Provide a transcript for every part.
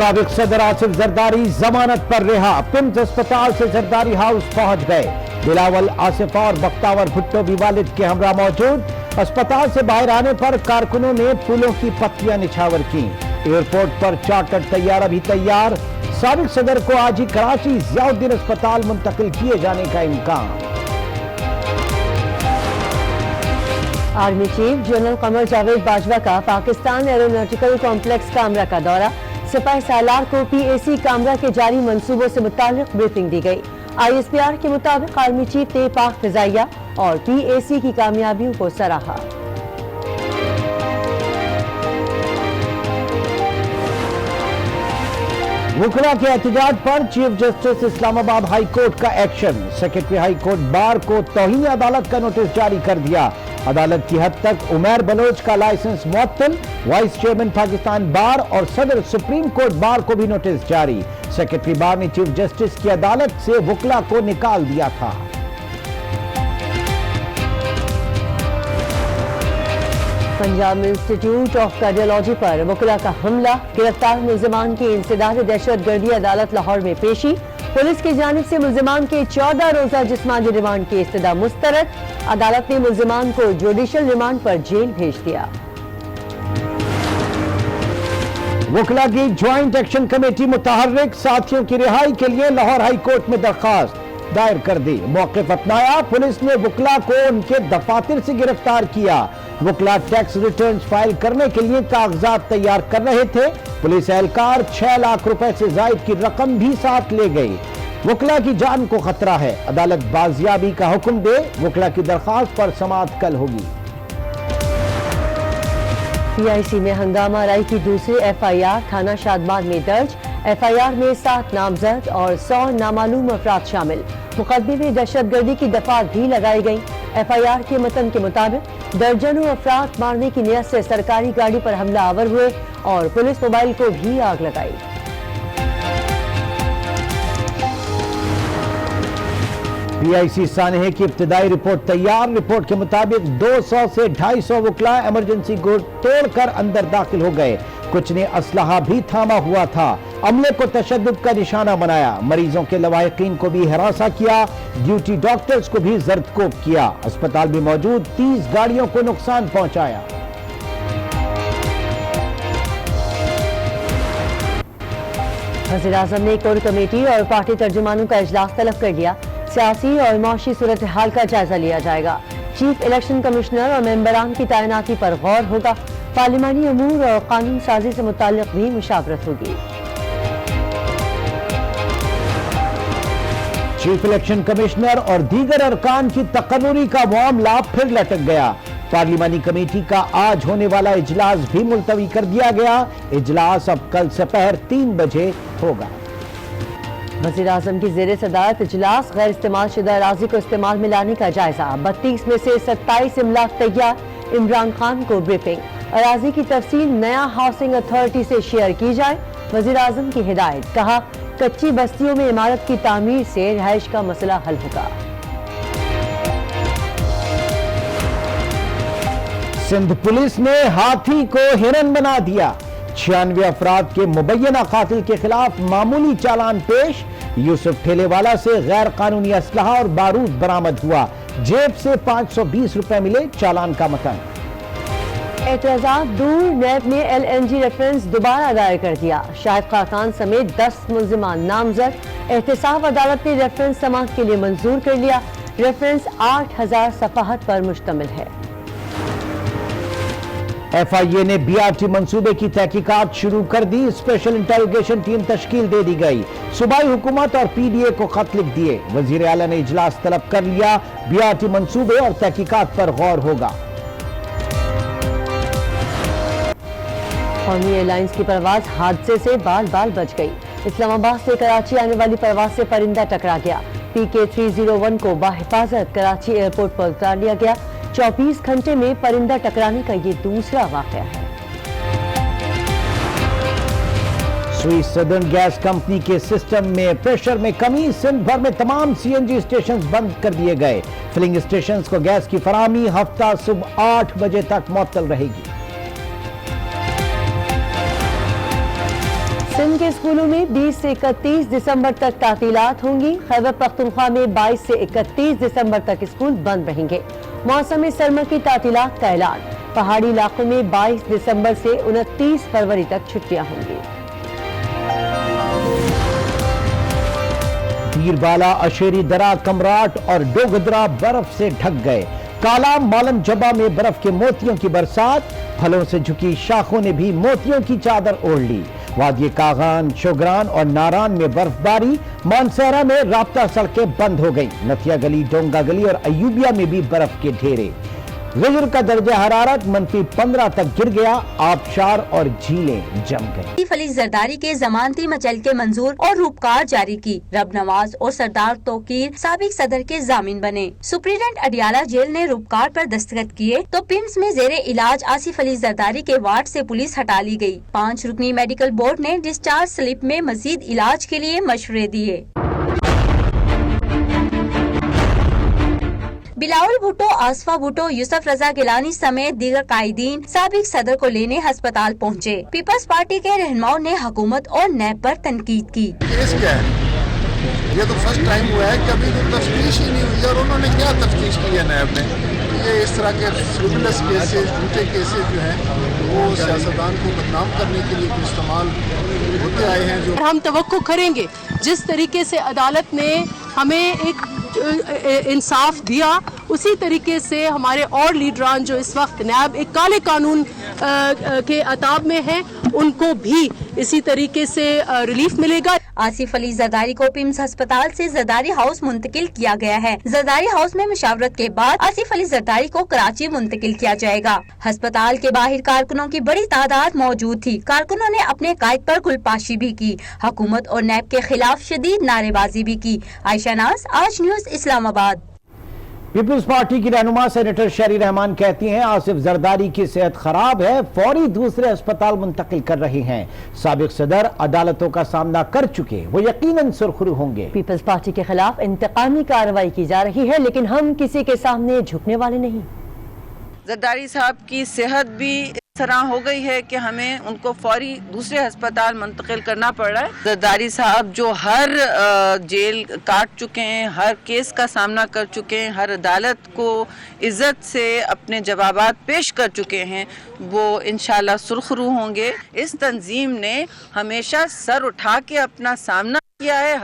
साबिक सदर आसिफ जरदारी जमानत पर रिहा। पिम्स अस्पताल से जरदारी हाउस पहुंच गए। बिलावल, आसिफ और बख्तावर भुट्टो भी वालिद के हमरा मौजूद। अस्पताल से बाहर आने पर कारकुनों ने फूलों की पत्तियां निछावर की। एयरपोर्ट पर चार्टर्ड तैयारा भी तैयार। साबिक सदर को आज ही कराची जियाउद्दीन अस्पताल मुंतकिल किए जाने का इम्कान। Army chief general Qamar Javed Bajwa का पाकिस्तान एरोनॉटिकल कॉम्प्लेक्स कामरा का दौरा। सिपाही सालार को PAC कामरा के जारी मंसूबों से मुताल्लिक ब्रीफिंग दी गई। ISPR के मुताबिक आर्मी चीफ ने पाक फिजाइया और PAC की कामयाबियों को सराहा। वकला के एहतजाज पर chief justice Islamabad high court का action. Secretary high court bar को तौहीन अदालत का नोटिस जारी कर दिया। अदालत की हद तक उमैर बलोच का लाइसेंस मुअत्तल। वाइस चेयरमैन पाकिस्तान बार और सदर सुप्रीम कोर्ट बार को भी नोटिस जारी। सेक्रेटरी बार ने चीफ जस्टिस की अदालत से वकला को निकाल दिया था। पंजाब में इंस्टीट्यूट ऑफ कार्डियोलॉजी पर वकला का हमला। गिरफ्तार मुल्जिमान की इंसदाद दहशतगर्दी अदालत लाहौर में पेशी। पुलिस की जानिब से मुल्जिमान के 14 रोजा जिस्मानी रिमांड की इस्तदा मुस्तरद। अदालत ने मुल्जिमान को जुडिशल रिमांड पर जेल भेज दिया। वकला की ज्वाइंट एक्शन कमेटी मुतहर्रिक। साथियों की रिहाई के लिए लाहौर हाई कोर्ट में दरखास्त दायर कर दी। मौक़िफ़ अपनाया। पुलिस ने वकला को उनके दफातर से गिरफ्तार किया। वकला टैक्स रिटर्न फाइल करने के लिए कागजात तैयार कर रहे थे। पुलिस एहलकार 6 लाख रुपए से जायद की रकम भी साथ ले गई। वकला की जान को खतरा है। अदालत बाजियाबी का हुक्म दे। वकला की दरखास्त पर समाअत कल होगी। PIC में हंगामा राय की दूसरी FIR थाना शादबाद में दर्ज। FIR में 7 नामजद और 100 नामालूम अफराद शामिल। मुकदमे में दहशतगर्दी की दफात भी लगाई गई। FIR के मतन के मुताबिक दर्जनों अफराद मारने की नियत से सरकारी गाड़ी पर हमला आवर हुए और पुलिस मोबाइल को भी आग लगाई। PIC सानहे की इब्तिदाई रिपोर्ट तैयार। रिपोर्ट के मुताबिक 200 से 250 वकला इमरजेंसी को तोड़कर अंदर दाखिल हो गए। कुछ ने असलहा भी थामा हुआ था। अमले को तशद्दुद का निशाना बनाया। मरीजों के लवाहिकीन को भी हरासा किया। ड्यूटी डॉक्टर्स को भी जर्दकोब किया। अस्पताल में मौजूद 30 गाड़ियों को नुकसान पहुंचाया। वज़ीर-ए-आज़म ने कोर कमेटी और पार्टी तर्जुमानों का इजलास तलब कर लिया। सियासी और माशी सूरत हाल का जायजा लिया जाएगा। चीफ इलेक्शन कमिश्नर और मेंबरान की तैनाती पर गौर होगा। पार्लिमानी अमूर और कानून साजी से मुताल्लिक भी मुशावरत होगी। चीफ इलेक्शन कमिश्नर और दीगर अरकान की तकर्रुरी का मामला फिर लटक गया। पार्लिमानी कमेटी का आज होने वाला इजलास भी मुलतवी कर दिया गया। इजलास अब कल सपहर 3 बजे होगा। वज़ीर-ए-आज़म की ज़ेरे सदारत इजलास। गैर इस्तेमाल शुदा अराज़ी को इस्तेमाल में लाने का जायजा। 32 में से 27 इमलाक तैयार। इमरान खान को ब्रीफिंग। अराज़ी की तफसील नया हाउसिंग अथॉरिटी से शेयर की जाए। वज़ीर-ए-आज़म की हिदायत। कहा कच्ची बस्तियों में इमारत की तामीर से रिहाइश का मसला हल होगा। सिंध पुलिस ने हाथी को हिरन बना दिया। 96 अफराद के मुबैना कातिल के खिलाफ मामूली चालान पेश। यूसुफ ठेलेवाला से गैर कानूनी असलहा और बारूद बरामद हुआ। जेब से 520 रुपए मिले। चालान का मतन। एतराज़ात दूर। नैब ने LNG रेफरेंस दोबारा दायर कर दिया। शाहिद खाकान समेत 10 मुल्जिमान नामजद। एहतसाब अदालत ने रेफरेंस समाअत के लिए मंजूर कर लिया। रेफरेंस 8000 सफ़ाहत पर मुश्तमिल है। FIA ने BRT मंसूबे की तहकीकात शुरू कर दी। स्पेशल इंटेरोगेशन टीम तश्कील दे दी गई। सूबाई हुकूमत और PDA को खत लिख दिए। वजीर आला ने इजलास तलब कर लिया। BRT मंसूबे और तहकीकात पर गौर होगा। कौमी एयरलाइंस की परवाज हादसे से बाल बाल बच गई। इस्लामाबाद से कराची आने वाली परवाज से परिंदा टकरा गया। PK-301 को बाहिफाजत कराची एयरपोर्ट पर उतार लिया गया। 24 घंटे में परिंदा टकराने का ये दूसरा वाक़या है। स्विस सदर्न गैस कंपनी के सिस्टम में प्रेशर में कमी। सिंध भर में तमाम CNG स्टेशन बंद कर दिए गए। फिलिंग स्टेशन को गैस की फराहमी हफ्ता सुबह 8 बजे तक मुअत्तल रहेगी। सिंध के स्कूलों में 20 से 31 दिसंबर तक तातीलात होंगी। खैबर पख्तूनख्वा में 22 से 31 दिसंबर तक स्कूल बंद रहेंगे। मौसम सरमा की तातीलात का ऐलान। पहाड़ी इलाकों में 22 दिसंबर से 29 फरवरी तक छुट्टियां होंगी। पीरबाला, अशेरी दरा, कमराट और डोगदरा बर्फ से ढक गए। काला मालम जबा में बर्फ के मोतियों की बरसात। फलों से झुकी शाखों ने भी मोतियों की चादर ओढ़ ली। वादी कागान, शोगरान और नारान में बर्फबारी। मानसहरा में राब्ता सड़कें बंद हो गई। नथिया गली, डोंगा गली और अयूबिया में भी बर्फ के ढेरे। गजर का दर्जा हरारत -15 तक गिर गया। आबशार और झीलें जम गई। आसिफ अली जरदारी के जमानती मचलके मंजूर और रूपकार जारी की। रब नवाज और सरदार तोकीर साबिक सदर के जामीन बने। सुप्रीडेंट अडियाला जेल ने रूपकार पर दस्तखत किए तो पिम्स में जेरे इलाज आसिफ अली जरदारी के वार्ड से पुलिस हटा ली गई। 5 रुकनी मेडिकल बोर्ड ने डिस्चार्ज स्लिप में मजीद इलाज के लिए मशवरे दिए। बिलावल भुट्टो, आसफा भुट्टो, यूसुफ रजा गिलानी समेत दीगर कायदीन साबिक सदर को लेने अस्पताल पहुँचे। पीपल्स पार्टी के रहनुमाओं ने हुकूमत और नैब पर तनकीद की। केस क्या है? ये तो फर्स्ट टाइम हुआ है, कभी तो तफ्तीश ही नहीं हुई। और उन्होंने क्या तफ्तीश की है नैब ने? ये इस तरह के फ्रिवलस केसेस, झूठे केसेस जो हैं वो सियासतदान को बदनाम करने के लिए इस्तेमाल होते आए हैं। जो हम तवक्को करेंगे जिस तरीके से अदालत ने हमें एक इंसाफ दिया, उसी तरीके से हमारे और लीडरान जो इस वक्त नैब एक काले कानून के अताब में हैं, उनको भी इसी तरीके से रिलीफ मिलेगा। आसिफ अली जरदारी को पिम्स अस्पताल से जरदारी हाउस मुंतकिल किया गया है। जरदारी हाउस में मुशावरत के बाद आसिफ अली जरदारी को कराची मुंतकिल किया जाएगा। अस्पताल के बाहर कारकुनों की बड़ी तादाद मौजूद थी। कारकुनों ने अपने कायद पर गुलपाशी भी की। हुकूमत और नैब के खिलाफ शदीद नारेबाजी भी की। आयशा नाज, आज न्यूज, इस्लामाबाद। पीपल्स पार्टी की रहनुमा सेनेटर शहरी रहमान कहती हैं आसिफ जरदारी की सेहत खराब है, फौरी दूसरे अस्पताल मुंतकिल कर रहे हैं। साबिक सदर अदालतों का सामना कर चुके, वो यकीनन सुरखरू होंगे। पीपल्स पार्टी के खिलाफ इंतकामी कार्रवाई की जा रही है, लेकिन हम किसी के सामने झुकने वाले नहीं। जरदारी साहब की सेहत भी इस तरह हो गई है कि हमें उनको फौरी दूसरे अस्पताल मुंतकिल करना पड़ रहा है। जरदारी साहब जो हर जेल काट चुके हैं, हर केस का सामना कर चुके हैं, हर अदालत को इज्जत से अपने जवाबात पेश कर चुके हैं, वो इंशाल्लाह सुरखरू होंगे। इस तंजीम ने हमेशा सर उठा के अपना सामना किया है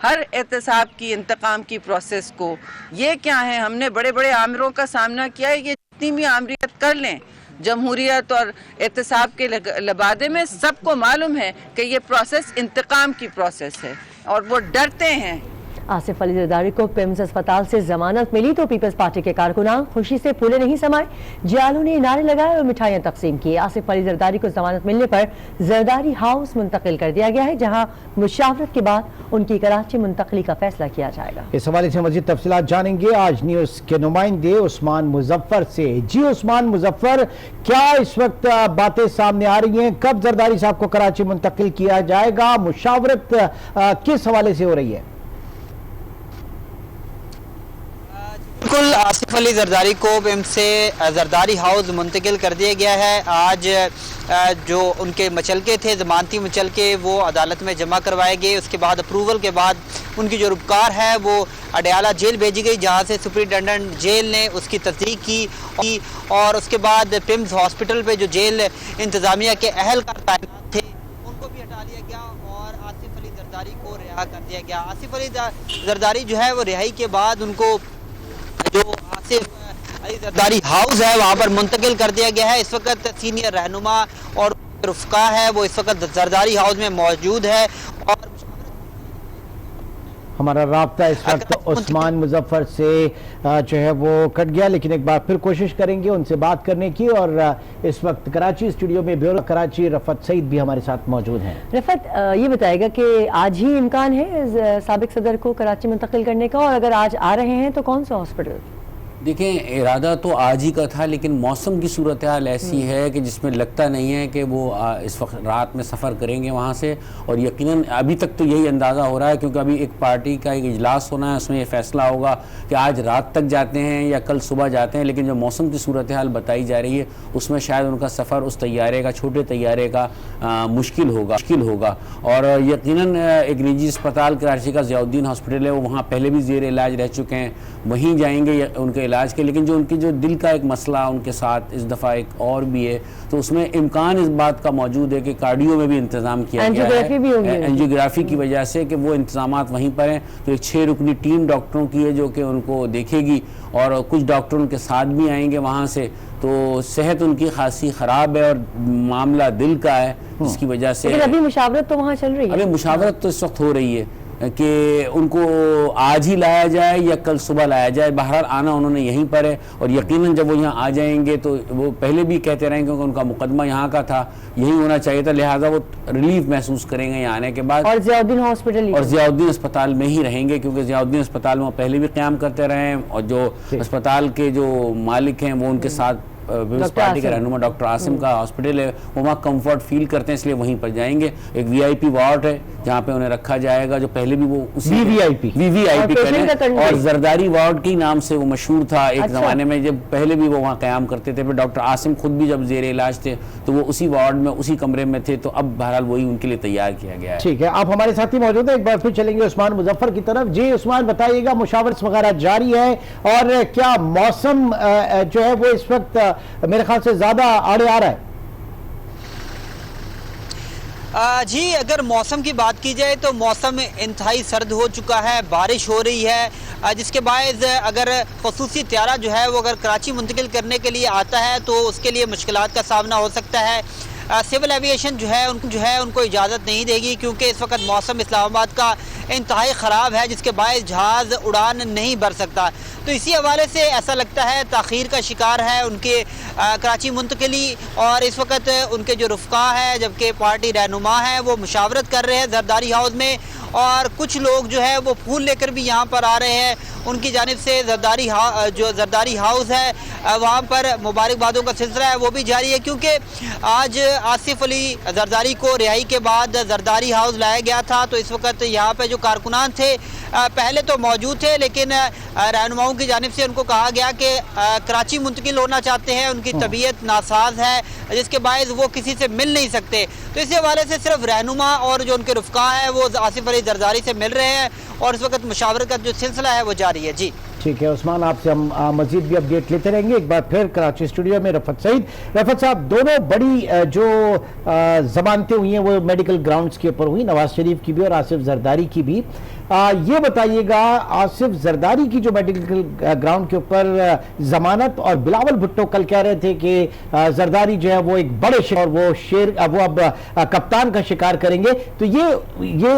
हर एहतसाब की, इंतकाम की प्रोसेस को। ये क्या है, हमने बड़े बड़े आमिरों का सामना किया है। ये जितनी भी आमरीत कर लें जमहूरियत और एहतसाब के लबादे में, सबको मालूम है कि ये प्रोसेस इंतकाम की प्रोसेस है और वो डरते हैं। आसिफ अली जरदारी को पिम्स अस्पताल से जमानत मिली तो पीपल्स पार्टी के कारकुनान खुशी से फूले नहीं समाये। जियालों ने नारे लगाए और मिठाइयां तकसीम की। आसिफ अली जरदारी को जमानत मिलने पर जरदारी हाउस मुंतकिल कर दिया गया है, जहां मुशावरत के बाद उनकी कराची मुंतकली का फैसला किया जाएगा। इस हवाले से मजीद तफसीलात जानेंगे आज न्यूज के नुमाइंदे उस्मान मुजफ्फर से। जी उस्मान मुजफ्फर, क्या इस वक्त बातें सामने आ रही हैं? कब जरदारी साहब को कराची मुंतकिल किया जाएगा? मुशावरत किस हवाले से हो रही है? बिल्कुल, आसिफ अली जरदारी को पिम्स से जरदारी हाउस मुंतकिल कर दिया गया है। आज जो उनके मचलके थे, जमानती मचलके, वो अदालत में जमा करवाए गए। उसके बाद अप्रूवल के बाद उनकी जो रुपकार है वो अडियाला जेल भेजी गई, जहाँ से सुप्रिटेंडेंट जेल ने उसकी तस्दीक की और उसके बाद पिम्स हॉस्पिटल पे जो जेल इंतजामिया के अहलकार तैनात थे उनको भी हटा दिया गया और आसिफ अली जरदारी को रिहा कर दिया गया। आसिफ अली जरदारी जो है वो रिहाई के बाद उनको जो आसिफ अली जरदारी हाउस है वहाँ पर मुंतकिल कर दिया गया है। इस वक्त सीनियर रहनुमा और रुफ़का है वो इस वक्त जरदारी हाउस में मौजूद है और हमारा राब्ता इस वक्त उस्मान मुजफ्फर से जो है वो कट गया, लेकिन एक बार फिर कोशिश करेंगे उनसे बात करने की। और इस वक्त कराची स्टूडियो में ब्यूरो कराची रफत सईद भी हमारे साथ मौजूद हैं। रफत, ये बताएगा कि आज ही इम्कान है साबिक सदर को कराची मुंतकिल करने का, और अगर आज आ रहे हैं तो कौन सा हॉस्पिटल? دیکھیں ارادہ تو آج ہی کا تھا، لیکن موسم کی صورتحال ایسی ہے کہ جس میں لگتا نہیں ہے کہ وہ اس وقت رات میں سفر کریں گے وہاں سے، اور یقیناً ابھی تک تو یہی اندازہ ہو رہا ہے کیونکہ ابھی ایک پارٹی کا ایک اجلاس ہونا ہے، اس میں یہ فیصلہ ہوگا کہ آج رات تک جاتے ہیں یا کل صبح جاتے ہیں، لیکن جو موسم کی صورتحال بتائی جا رہی ہے اس میں شاید ان کا سفر اس طیارے کا، چھوٹے طیارے کا مشکل ہوگا اور یقیناً ایک نجی اسپتال کراچی کا ضیاء الدین ہاسپٹل ہے، وہ وہاں پہلے بھی زیر علاج رہ چکے ہیں، وہیں جائیں گے ان کے علاج کے، لیکن جو ان کی جو دل کا ایک مسئلہ ان کے ساتھ اس دفعہ ایک اور بھی ہے، تو اس میں امکان اس بات کا موجود ہے کہ کارڈیو میں بھی انتظام کیا گیا ہے، اینجیوگرافی کی وجہ سے کہ وہ انتظامات وہیں پر ہیں، تو ایک 6 رکنی ٹیم ڈاکٹروں کی ہے جو کہ ان کو دیکھے گی، اور کچھ ڈاکٹر ان کے ساتھ بھی آئیں گے وہاں سے، تو صحت ان کی خاصی خراب ہے اور معاملہ دل کا ہے، جس کی وجہ سے ابھی مشاورت تو وہاں چل رہی ہے، ابھی مشاورت تو اس وقت ہو رہی ہے کہ ان کو آج ہی لایا جائے یا کل صبح لایا جائے، بہرحال آنا انہوں نے یہیں پر ہے، اور یقیناً جب وہ یہاں آ جائیں گے تو وہ پہلے بھی کہتے رہیں کیونکہ ان کا مقدمہ یہاں کا تھا، یہی ہونا چاہیے تھا، لہٰذا وہ ریلیف محسوس کریں گے یہاں آنے کے بعد، اور ضیاء الدین ہاسپٹل اور ضیاء الدین اسپتال میں ہی رہیں گے، کیونکہ ضیاء الدین اسپتال میں وہ پہلے بھی قیام کرتے رہے ہیں، اور جو اسپتال کے جو مالک ہیں وہ ان کے ساتھ پیپلز پارٹی کا رہنما ڈاکٹر عاصم کا ہاسپٹل ہے، وہ وہاں کمفرٹ فیل کرتے ہیں، اس لیے وہیں پر جائیں گے، ایک وی آئی پی وارڈ ہے جہاں پہ انہیں رکھا جائے گا، جو پہلے بھی وہ اسی وی آئی پی اور زرداری وارڈ کے نام سے وہ مشہور تھا ایک زمانے میں، جب پہلے بھی وہ وہاں قیام کرتے تھے، پھر ڈاکٹر عاصم خود بھی جب زیر علاج تھے تو وہ اسی وارڈ میں اسی کمرے میں تھے، تو اب بہرحال وہی ان کے لیے تیار کیا گیا ہے۔ ٹھیک ہے، آپ ہمارے ساتھی موجود ہیں، ایک بار پھر چلیں گے عثمان مظفر کی طرف۔ جی عثمان بتائیے گا، مشاورت وغیرہ جاری ہے اور کیا موسم جو ہے وہ اس وقت میرے خیال سے زیادہ آڑے آ رہا ہے؟ جی اگر موسم کی بات کی جائے تو موسم انتہائی سرد ہو چکا ہے، بارش ہو رہی ہے، جس کے باعث اگر خصوصی طیارہ جو ہے وہ اگر کراچی منتقل کرنے کے لیے آتا ہے تو اس کے لیے مشکلات کا سامنا ہو سکتا ہے۔ سول ایویشن جو ہے ان کو اجازت نہیں دے گی، کیونکہ اس وقت موسم اسلام آباد کا انتہائی خراب ہے، جس کے باعث جہاز اڑان نہیں بھر سکتا، تو اسی حوالے سے ایسا لگتا ہے تاخیر کا شکار ہے ان کے کراچی منتقلی، اور اس وقت ان کے جو رفقا ہے جبکہ پارٹی رہنما ہیں وہ مشاورت کر رہے ہیں زرداری ہاؤس میں، اور کچھ لوگ جو ہے وہ پھول لے کر بھی یہاں پر آ رہے ہیں، ان کی جانب سے زرداری ہاؤس ہے وہاں پر مبارکبادوں کا سلسلہ ہے وہ بھی جاری ہے، کیونکہ آج آصف علی زرداری کو رہائی کے بعد زرداری ہاؤس لایا گیا تھا، تو اس وقت یہاں پہ جو کارکنان تھے پہلے تو موجود تھے، لیکن رہنماؤں کی جانب سے ان کو کہا گیا کہ کراچی منتقل ہونا چاہتے ہیں، ان کی طبیعت ناساز ہے جس کے باعث وہ کسی سے مل نہیں سکتے، تو اس حوالے سے صرف رہنما اور جو ان کے رفقا ہیں وہ آصف علی زرداری سے مل رہے ہیں، اور اس وقت مشاورت کا جو سلسلہ ہے وہ جاری ہے۔ جی ٹھیک ہے عثمان، آپ سے ہم مزید بھی اپڈیٹ لیتے رہیں گے۔ ایک بار پھر کراچی اسٹوڈیو میں رفعت سعید۔ رفعت صاحب، دونوں بڑی جو ضمانتیں ہوئی ہیں وہ میڈیکل گراؤنڈز کے اوپر ہوئی، نواز شریف کی بھی اور آصف زرداری کی بھی، یہ بتائیے گا آصف زرداری کی جو میڈیکل گراؤنڈ کے اوپر ضمانت، اور بلاول بھٹو کل کہہ رہے تھے کہ زرداری جو ہے وہ ایک بڑے اور وہ اب کپتان کا شکار کریں گے، تو یہ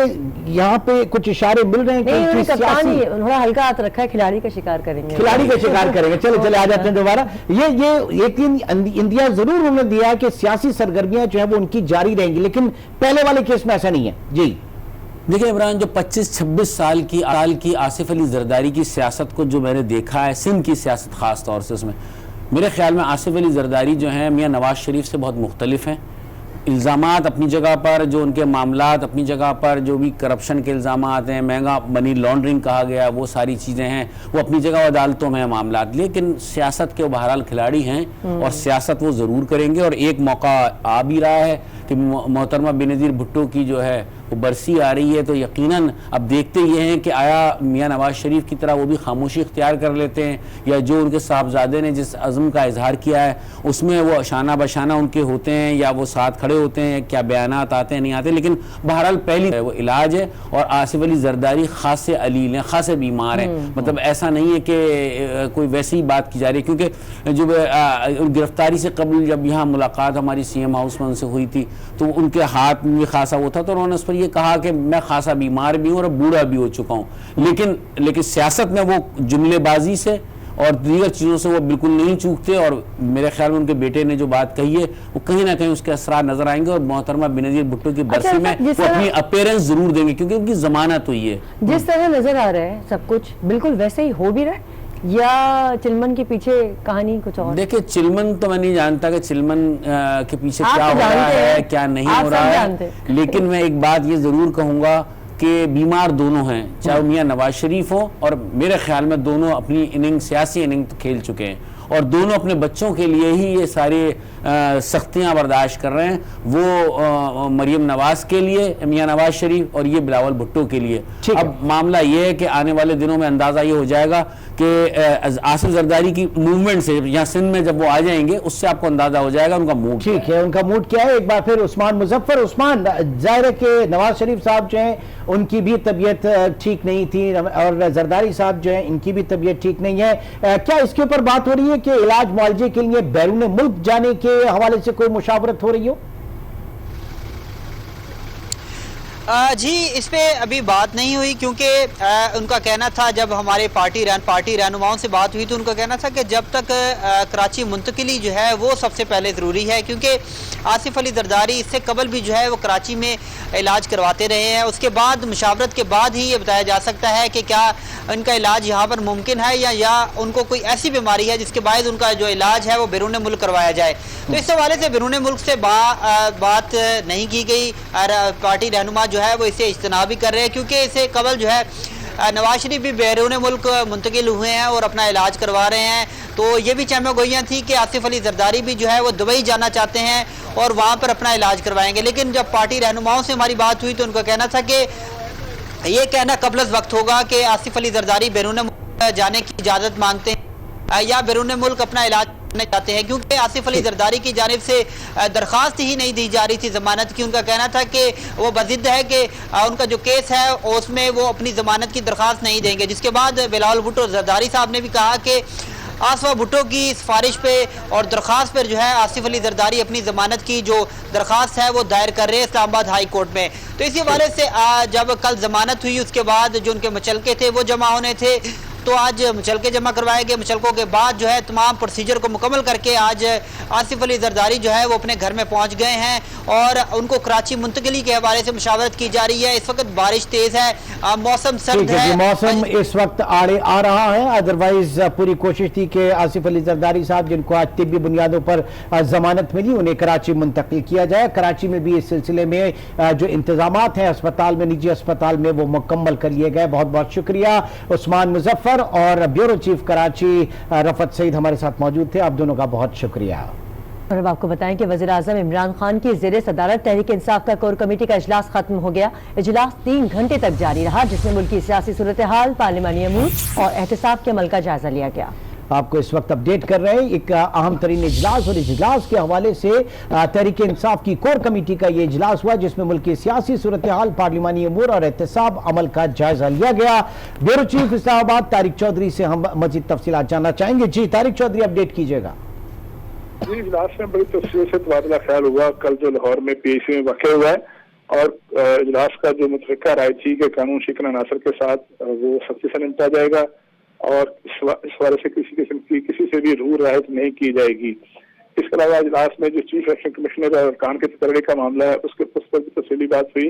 یہاں پہ کچھ اشارے مل رہے ہیں کہ کپتان ہی انہوں ہلکا ہاتھ رکھا ہے، کھلاڑی کا شکار کریں گے، کھلاڑی کا شکار کریں گے۔ چلے آ جاتے ہیں دوبارہ۔ یہ ایک اندیا ضرور انہوں نے دیا کہ سیاسی سرگرمیاں جو ہے وہ ان کی جاری رہیں گی، لیکن پہلے والے کیس میں ایسا نہیں ہے۔ جی دیکھیں عمران، جو 25-26 سال کی آصف علی زرداری کی سیاست کو جو میں نے دیکھا ہے، سندھ کی سیاست خاص طور سے، اس میں میرے خیال میں آصف علی زرداری جو ہیں میاں نواز شریف سے بہت مختلف ہیں، الزامات اپنی جگہ پر، جو ان کے معاملات اپنی جگہ پر، جو بھی کرپشن کے الزامات ہیں، مہنگا منی لانڈرنگ کہا گیا، وہ ساری چیزیں ہیں، وہ اپنی جگہ عدالتوں میں ہیں معاملات، لیکن سیاست کے وہ بہرحال کھلاڑی ہیں اور سیاست وہ ضرور کریں گے، اور ایک موقع آ بھی رہا ہے کہ محترمہ بینظیر بھٹو کی جو ہے وہ برسی آ رہی ہے، تو یقیناً اب دیکھتے یہ ہیں کہ آیا میاں نواز شریف کی طرح وہ بھی خاموشی اختیار کر لیتے ہیں، یا جو ان کے صاحبزادے نے جس عزم کا اظہار کیا ہے اس میں وہ شانہ بشانہ ان کے ہوتے ہیں، یا وہ ساتھ کھڑے ہوتے ہیں، کیا بیانات آتے ہیں نہیں آتے، لیکن بہرحال پہلی وہ علاج ہے، اور آصف علی زرداری خاصے علیل ہیں، خاصے بیمار ہیں، مطلب ایسا نہیں ہے کہ کوئی ویسی بات کی جا رہی ہے، کیونکہ جو گرفتاری سے قبل جب یہاں ملاقات ہماری سی ایم ہاؤس میں ان سے ہوئی تھی تو ان کے ہاتھ میں بھی خاصا وہ تھا، تو انہوں نے اس پر یہ کہا کہ میں خاصا بیمار بھی ہوں اور بوڑھا بھی ہو چکا ہوں، لیکن سیاست میں وہ جملے بازی سے اور دیگر چیزوں سے وہ بالکل نہیں چوکتے، اور میرے خیال میں ان کے بیٹے نے جو بات کہی ہے وہ کہیں نہ کہیں اس کے اثرات نظر آئیں گے، اور محترمہ بینظیر بھٹو کی برسی میں وہ اپنی اپیرنس ضرور دیں گے، کیونکہ ان کی ضمانت ہوئی ہے۔ جس طرح نظر آ رہا ہے سب کچھ بالکل ویسے ہی ہو بھی رہا ہے، یا چلمن کے پیچھے کہانی کچھ اور؟ دیکھیں چلمن تو میں نہیں جانتا کہ چلمن کے پیچھے آپ کیا تو ہو رہا جانتے ہے ہیں، کیا نہیں آپ ہو سب رہا جانتے ہے، ہیں۔ لیکن میں ایک بات یہ ضرور کہوں گا کہ بیمار دونوں ہیں، چاہے میاں نواز شریف ہوں، اور میرے خیال میں دونوں اپنی اننگ سیاسی اننگ تو کھیل چکے ہیں، اور دونوں اپنے بچوں کے لیے ہی یہ ساری سختیاں برداشت کر رہے ہیں، وہ مریم نواز کے لیے میاں نواز شریف اور یہ بلاول بھٹو کے لیے۔ اب معاملہ یہ ہے کہ آنے والے دنوں میں اندازہ یہ ہو جائے گا کہ آصف زرداری کی موومنٹ سے یہاں سندھ میں جب وہ آ جائیں گے اس سے آپ کو اندازہ ہو جائے گا ان کا موڈ۔ ٹھیک ہے، ان کا موڈ کیا ہے۔ ایک بار پھر عثمان مظفر، عثمان ظاہر ہے کہ نواز شریف صاحب جو ہیں ان کی بھی طبیعت ٹھیک نہیں تھی، اور زرداری صاحب جو ہیں ان کی بھی طبیعت ٹھیک نہیں ہے، کیا اس کے اوپر بات ہو رہی ہے کہ علاج معالجے کے لیے بیرون ملک جانے کے حوالے سے کوئی مشاورت ہو رہی ہو؟ جی اس پہ ابھی بات نہیں ہوئی، کیونکہ ان کا کہنا تھا جب ہمارے پارٹی رہنماؤں سے بات ہوئی تو ان کا کہنا تھا کہ جب تک کراچی منتقلی جو ہے وہ سب سے پہلے ضروری ہے، کیونکہ آصف علی زرداری اس سے قبل بھی جو ہے وہ کراچی میں علاج کرواتے رہے ہیں، اس کے بعد مشاورت کے بعد ہی یہ بتایا جا سکتا ہے کہ کیا ان کا علاج یہاں پر ممکن ہے یا ان کو کوئی ایسی بیماری ہے جس کے باعث ان کا جو علاج ہے وہ بیرون ملک کروایا جائے۔ تو اس حوالے سے بیرون ملک سے بات نہیں کی گئی، اور پارٹی رہنما جو ہے وہ اسے اجتناب بھی کر رہے ہیں، کیونکہ اسے قبل جو ہے نواز شریف بھی بیرون ملک منتقل ہوئے ہیں اور اپنا علاج کروا رہے ہیں، تو یہ بھی چہمہ گوئیاں تھی کہ آصف علی زرداری بھی جو ہے وہ دبئی جانا چاہتے ہیں اور وہاں پر اپنا علاج کروائیں گے، لیکن جب پارٹی رہنماؤں سے ہماری بات ہوئی تو ان کا کہنا تھا کہ یہ کہنا قبل از وقت ہوگا کہ آصف علی زرداری بیرون ملک جانے کی اجازت مانگتے ہیں یا بیرون ملک اپنا علاج کرنا چاہتے ہیں، کیونکہ آصف علی زرداری کی جانب سے درخواست ہی نہیں دی جا رہی تھی ضمانت کی۔ ان کا کہنا تھا کہ وہ بضد ہے کہ ان کا جو کیس ہے اس میں وہ اپنی ضمانت کی درخواست نہیں دیں گے، جس کے بعد بلاول بھٹو زرداری صاحب نے بھی کہا کہ آصف بھٹو کی سفارش پہ اور درخواست پر جو ہے آصف علی زرداری اپنی ضمانت کی جو درخواست ہے وہ دائر کر رہے ہیں اسلام آباد ہائی کورٹ میں۔ تو اسی حوالے سے جب کل ضمانت ہوئی اس کے بعد جو ان کے مچلکے تھے وہ جمع ہونے تھے، تو آج مچلکے جمع کروائے گئے، مچلکوں کے بعد جو ہے تمام پروسیجر کو مکمل کر کے آج آصف علی زرداری جو ہے وہ اپنے گھر میں پہنچ گئے ہیں، اور ان کو کراچی منتقلی کے حوالے سے مشاورت کی جا رہی ہے۔ اس وقت بارش تیز ہے، موسم سرد ہے، موسم اس وقت آڑے آ رہا ہے، ادروائز پوری کوشش تھی کہ آصف علی زرداری صاحب جن کو آج طبی بنیادوں پر ضمانت ملی انہیں کراچی منتقل کیا جائے۔ کراچی میں بھی اس سلسلے میں جو انتظامات ہیں اسپتال میں، نجی اسپتال میں، وہ مکمل کر لیے گئے۔ بہت بہت شکریہ عثمان مظفر اور بیورو چیف کراچی رفعت سعید ہمارے ساتھ موجود تھے، آپ دونوں کا بہت شکریہ۔ اور اب آپ کو بتائیں کہ وزیر اعظم عمران خان کی زیر صدارت تحریک انصاف کا کور کمیٹی کا اجلاس ختم ہو گیا۔ اجلاس 3 گھنٹے تک جاری رہا، جس میں ملکی سیاسی صورتحال، پارلیمانی امور اور احتساب کے عمل کا جائزہ لیا گیا۔ آپ کو اس وقت اپڈیٹ کر رہے ہیں ایک اہم ترین اجلاس، اور اجلاس کے حوالے سے تحریک انصاف کی کور کمیٹی کا یہ اجلاس ہوا جس میں ملکی سیاسی صورتحال، پارلیمانی امور اور احتساب عمل کا جائزہ لیا گیا۔ بیورو چیف اسلام آباد طارق چودھری سے ہم مزید تفصیلات جاننا چاہیں گے۔ جی طارق چودھری، اپڈیٹ کیجیے گا۔ جی اجلاس میں بڑی تفصیل سے تبادلہ خیال ہوا کل جو لاہور میں پی ایس یو میں واقع ہوا ہے، اور اجلاس کا جو متفقہ رائے تھی کہ قانون شکن عناصر کے ساتھ وہ سختی سے نمٹا جائے گا اور اس حوالے سے کسی قسم کی کسی سے بھی روح رعایت نہیں کی جائے گی۔ اس کے علاوہ اجلاس میں جو چیف الیکشن کمشنر اور ارکان کے تقرری کا معاملہ ہے اس پر بھی تفصیلی بات ہوئی،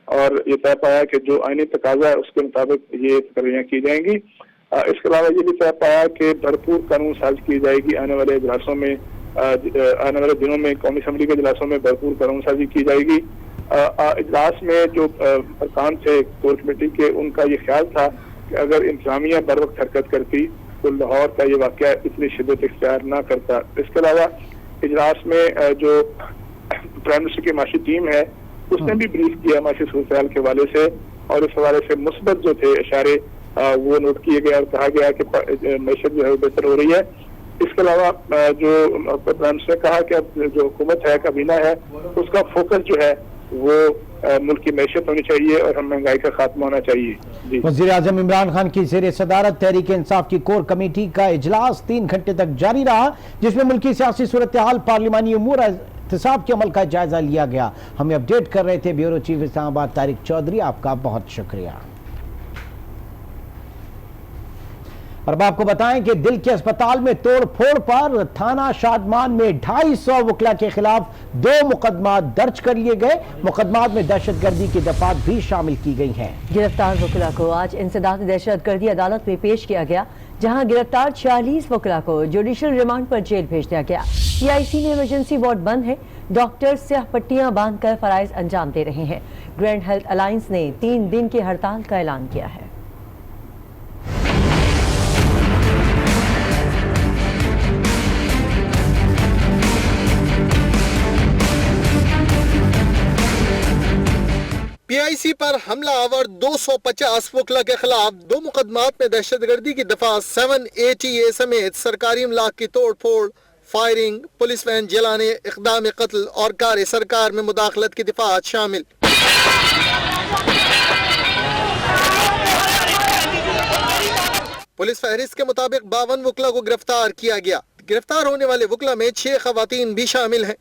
اور یہ طے پایا کہ جو آئینی تقاضا ہے اس کے مطابق یہ تقرریاں کی جائیں گی۔ اس کے علاوہ یہ بھی طے پایا کہ بھرپور قانون سازی کی جائے گی، آنے والے اجلاسوں میں، آنے والے دنوں میں قومی اسمبلی کے اجلاسوں میں بھرپور قانون سازی کی جائے گی۔ اجلاس میں جو ارکان تھے کور کمیٹی کے، ان کا یہ خیال تھا کہ اگر انتظامیہ بر وقت حرکت کرتی تو لاہور کا یہ واقعہ اتنی شدت اختیار نہ کرتا۔ اس کے علاوہ اجلاس میں جو پرائم منسٹر کی معاشی ٹیم ہے اس نے بھی بریف کیا معاشی صورتحال کے حوالے سے، اور اس حوالے سے مثبت جو تھے اشارے وہ نوٹ کیے گئے اور کہا گیا کہ معیشت جو ہے وہ بہتر ہو رہی ہے۔ اس کے علاوہ جو پرائم منسٹر نے کہا کہ اب جو حکومت ہے، کابینہ ہے، اس کا فوکس جو ہے وہ ملک کی معیشت ہونی چاہیے اور ہم مہنگائی کا خاتمہ ہونا چاہیے۔ جی وزیر اعظم عمران خان کی زیر صدارت تحریک انصاف کی کور کمیٹی کا اجلاس 3 گھنٹے تک جاری رہا، جس میں ملکی سیاسی صورتحال، پارلیمانی امور اور احتساب کے عمل کا جائزہ لیا گیا۔ ہمیں اپڈیٹ کر رہے تھے بیورو چیف اسلام آباد طارق چودھری، آپ کا بہت شکریہ۔ اور اب آپ کو بتائیں کہ دل کے اسپتال میں توڑ پھوڑ پر تھانہ شادمان میں 250 وکلا کے خلاف 2 مقدمات درج کر لیے گئے۔ مقدمات میں دہشت گردی کی دفعات بھی شامل کی گئی ہیں۔ گرفتار وکلا کو آج انسداد دہشت گردی عدالت میں پیش کیا گیا۔ जहां गिरफ्तार 46 वकला को जुडिशल रिमांड पर जेल भेज दिया गया। PIC में इमरजेंसी वार्ड बंद है। डॉक्टर स्याह पट्टियां बांधकर फराइज अंजाम दे रहे हैं। ग्रैंड हेल्थ अलायंस ने 3 दिन की हड़ताल का ऐलान किया है। PIC पर हमला आवर 250 वकला के खिलाफ 2 मुकदमात में दहशतगर्दी की दफा 7ATA समेत सरकारी इमलाक की तोड़ फोड़, फायरिंग, पुलिस वैन जलाने, इक़दाम कत्ल और कार सरकार में मुदाखलत की दफात शामिल। पुलिस फहरिस्त के मुताबिक 52 वकला को गिरफ्तार किया गया। गिरफ्तार होने वाले वकला में 6 खवातीन भी शामिल हैं।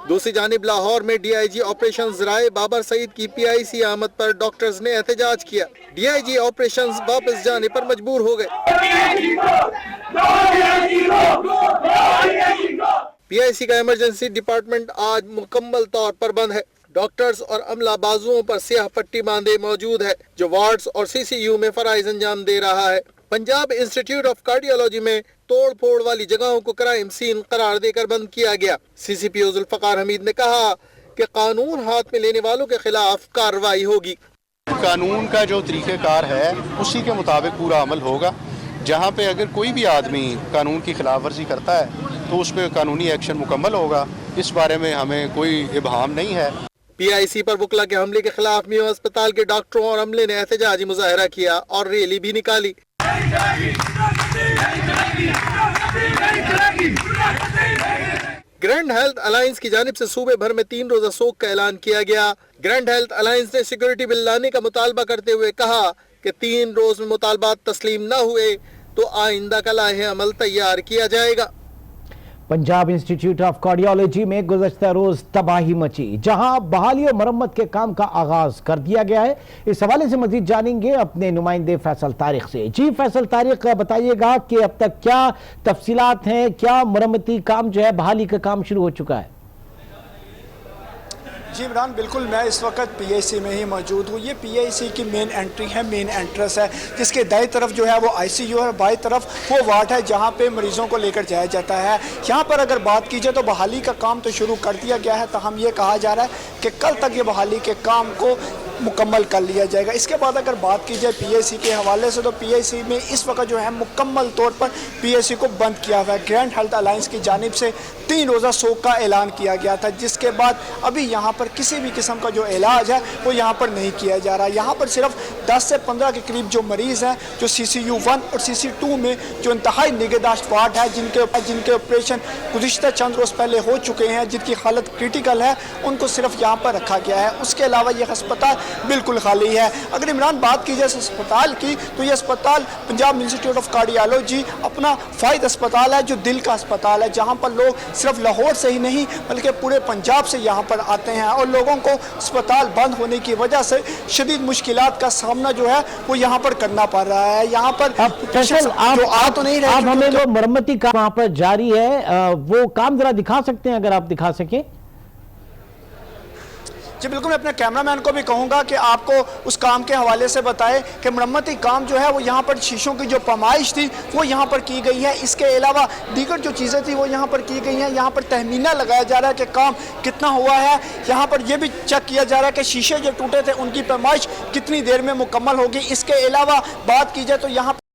दूसरी जानिब लाहौर में DIG ऑपरेशंस राय बाबर सईद की PIC आमद पर डॉक्टर्स ने एहतजाज किया। DIG ऑपरेशंस वापस जाने पर मजबूर हो गए। PIC का इमरजेंसी डिपार्टमेंट आज मुकम्मल तौर पर बंद है। डॉक्टर्स और अमला बाजुओं पर स्याह पट्टी बांधे मौजूद है, जो वार्ड्स और CCU में फराइज अंजाम दे रहा है। पंजाब इंस्टीट्यूट ऑफ कार्डियोलॉजी में तोड़ फोड़ वाली जगहों को क्राइम सीन करार देकर बंद किया गया। CCP जुल्फ़िकार हमीद ने कहा कि कानून हाथ में लेने वालों के खिलाफ कार्रवाई होगी। कानून का जो तरीक़ेकार है उसी के मुताबिक पूरा अमल होगा। जहाँ पे अगर कोई भी आदमी कानून की खिलाफ वर्जी करता है तो उस पर कानूनी एक्शन मुकम्मल होगा। इस बारे में हमें कोई इबहाम नहीं है। PIC पर वकला के हमले के खिलाफ मियो अस्पताल के डॉक्टरों और अमले ने एहतजाजी मुजाहरा किया और रैली भी निकाली। ग्रैंड हेल्थ अलायंस की जानिब से सूबे भर में 3 रोजा सोग का ऐलान किया गया। ग्रैंड हेल्थ अलायंस ने सिक्योरिटी बिल लाने का मुतालबा करते हुए कहा कि 3 रोज में मुतालबात तस्लीम न हुए तो आइंदा का लाहे अमल तैयार किया जाएगा। पंजाब इंस्टीट्यूट ऑफ कार्डियोलॉजी में गुज़श्ता रोज तबाही मची, जहां बहाली और मरम्मत के काम का आगाज कर दिया गया है। इस हवाले से मजीद जानेंगे अपने नुमाइंदे फैसल तारिक से। जी फैसल तारिक, बताइएगा कि अब तक क्या तफसीलात हैं, क्या मरम्मती काम जो है बहाली का काम शुरू हो चुका है? जी इमरान, बिल्कुल मैं इस वक्त PIC में ही मौजूद हूँ। ये PIC की मेन एंट्री है, मेन एंट्रेंस है, जिसके दाईं तरफ जो है वो ICU और बाईं तरफ वो वार्ड है जहाँ पे मरीज़ों को लेकर जाया जाता है। यहाँ पर अगर बात की जाए तो बहाली का काम तो शुरू कर दिया गया है, ताहम ये कहा जा रहा है कि कल तक ये बहाली के काम को मुकम्मल कर लिया जाएगा। इसके बाद अगर बात की जाए PIC के हवाले से तो PIC में इस वक्त जो है मुकम्मल तौर पर PIC को बंद किया हुआ है। ग्रैंड हेल्थ अलायंस की जानिब से 3 रोज़ा सोग का ऐलान किया गया था, जिसके बाद अभी यहाँ पर किसी भी किस्म का जो इलाज है वो यहाँ पर नहीं किया जा रहा। यहाँ पर सिर्फ 10 से 15 के करीब जो मरीज़ हैं, जो CCU 1 और CC2 में जो इंतहाई निगहदाश्त वार्ड है, जिनके ऑपरेशन गुज़िश्ता चंद रोज़ पहले हो चुके हैं, जिनकी हालत क्रिटिकल है, उनको सिर्फ यहाँ पर रखा गया है। उसके अलावा ये अस्पताल बिल्कुल खाली है। अगर इमरान बात की जाए इस अस्पताल की, तो ये अस्पताल पंजाब इंस्टीट्यूट ऑफ कार्डियोलॉजी अपना फायद अस्पताल है, जो दिल का अस्पताल है, जहाँ पर लोग सिर्फ लाहौर से ही नहीं बल्कि पूरे पंजाब से यहाँ पर आते हैं और लोगों को अस्पताल बंद होने की वजह से शदीद मुश्किलात का सामना जो है वो यहाँ पर करना पड़ रहा है। यहाँ पर आप तो नहीं रहे, आप हमें वो मरम्मती काम वहाँ पर जारी है, वो काम जरा दिखा सकते हैं अगर आप दिखा सकें? जी बिल्कुल, मैं अपने कैमरामैन को भी कहूँगा कि आपको उस काम के हवाले से बताएं कि मरम्मती काम जो है वो यहाँ पर शीशों की जो पैमाइश थी वो यहाँ पर की गई है। इसके अलावा दीगर जो चीज़ें थी वो यहाँ पर की गई हैं। यहाँ पर तहमीना लगाया जा रहा है कि काम कितना हुआ है। यहाँ पर यह भी चेक किया जा रहा है कि शीशे जो टूटे थे उनकी पैमाइश कितनी देर में मुकम्मल होगी। इसके अलावा बात की जाए तो यहाँ